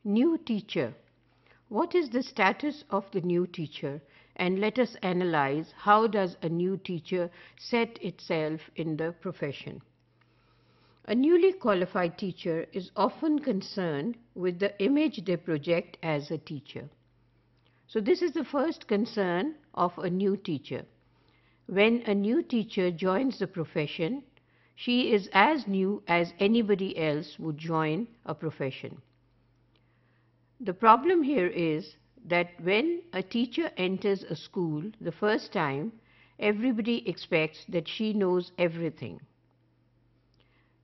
New teacher. What is the status of the new teacher? And let us analyze how does a new teacher set itself in the profession. A newly qualified teacher is often concerned with the image they project as a teacher. So this is the first concern of a new teacher. When a new teacher joins the profession, she is as new as anybody else would join a profession. The problem here is that when a teacher enters a school the first time, everybody expects that she knows everything.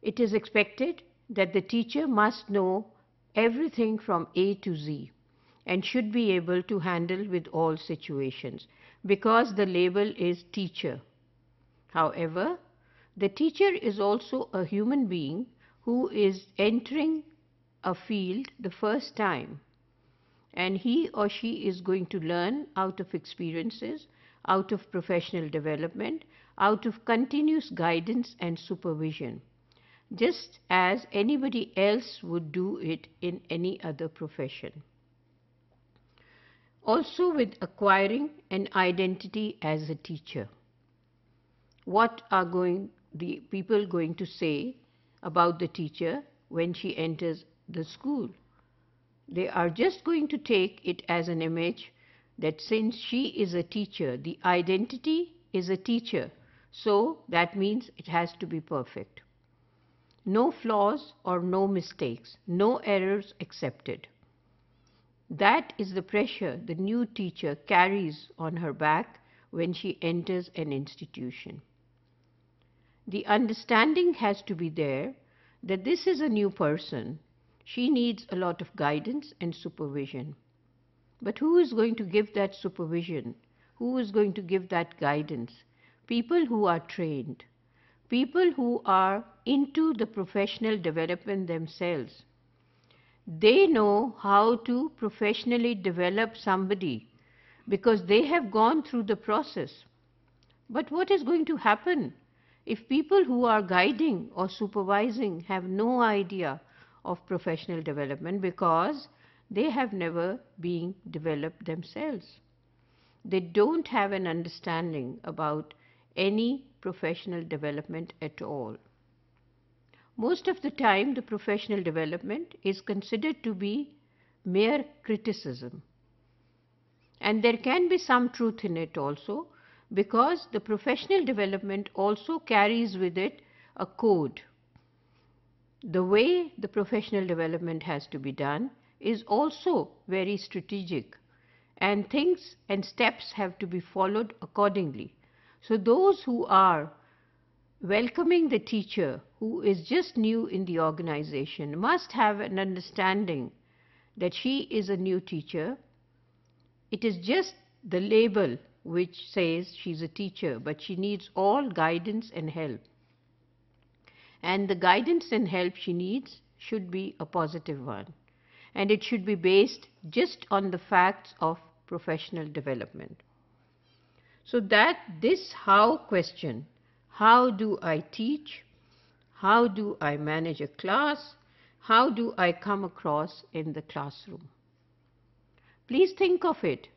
It is expected that the teacher must know everything from A to Z and should be able to handle with all situations because the label is teacher. However, the teacher is also a human being who is entering a field the first time, and he or she is going to learn out of experiences, out of professional development, out of continuous guidance and supervision, just as anybody else would do it in any other profession. Also with acquiring an identity as a teacher. What are the people going to say about the teacher when she enters the school? They are just going to take it as an image that since she is a teacher, the identity is a teacher, so that means it has to be perfect. No flaws or no mistakes, no errors accepted. That is the pressure the new teacher carries on her back when she enters an institution. The understanding has to be there that this is a new person. She needs a lot of guidance and supervision. But who is going to give that supervision? Who is going to give that guidance? People who are trained. People who are into the professional development themselves. They know how to professionally develop somebody because they have gone through the process. But what is going to happen if people who are guiding or supervising have no idea of professional development because they have never been developed themselves? They don't have an understanding about any professional development at all. Most of the time, the professional development is considered to be mere criticism. And there can be some truth in it also, because the professional development also carries with it a code. The way the professional development has to be done is also very strategic, and things and steps have to be followed accordingly. So those who are welcoming the teacher who is just new in the organization must have an understanding that she is a new teacher. It is just the label which says she's a teacher, but she needs all guidance and help. And the guidance and help she needs should be a positive one. And it should be based just on the facts of professional development. So that this how question, how do I teach? How do I manage a class? How do I come across in the classroom? Please think of it.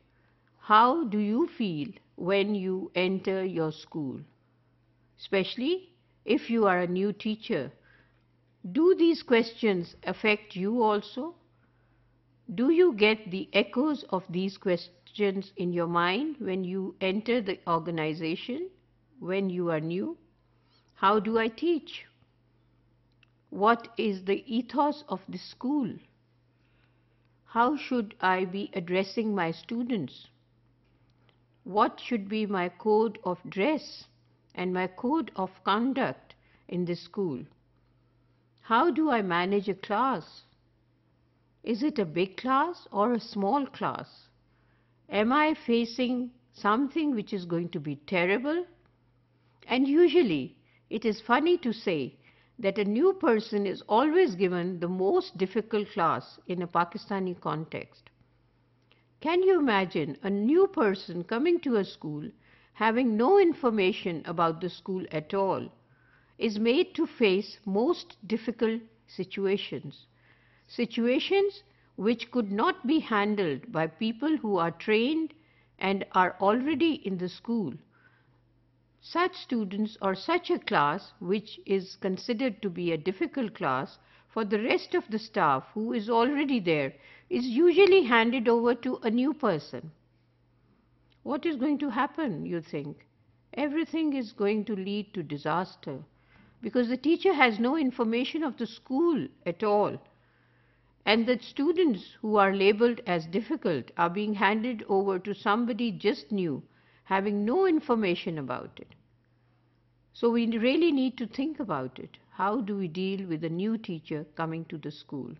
How do you feel when you enter your school? Especially if you are a new teacher. Do these questions affect you also? Do you get the echoes of these questions in your mind when you enter the organization, when you are new? How do I teach? What is the ethos of the school? How should I be addressing my students? What should be my code of dress and my code of conduct in the school? How do I manage a class? Is it a big class or a small class? Am I facing something which is going to be terrible? And usually, it is funny to say that a new person is always given the most difficult class in a Pakistani context. Can you imagine a new person coming to a school, having no information about the school at all, is made to face most difficult situations? Situations which could not be handled by people who are trained and are already in the school. Such students or such a class, which is considered to be a difficult class for the rest of the staff who is already there, is usually handed over to a new person. What is going to happen, you think? Everything is going to lead to disaster because the teacher has no information of the school at all. And the students who are labeled as difficult are being handed over to somebody just new, having no information about it. So we really need to think about it. How do we deal with a new teacher coming to the school?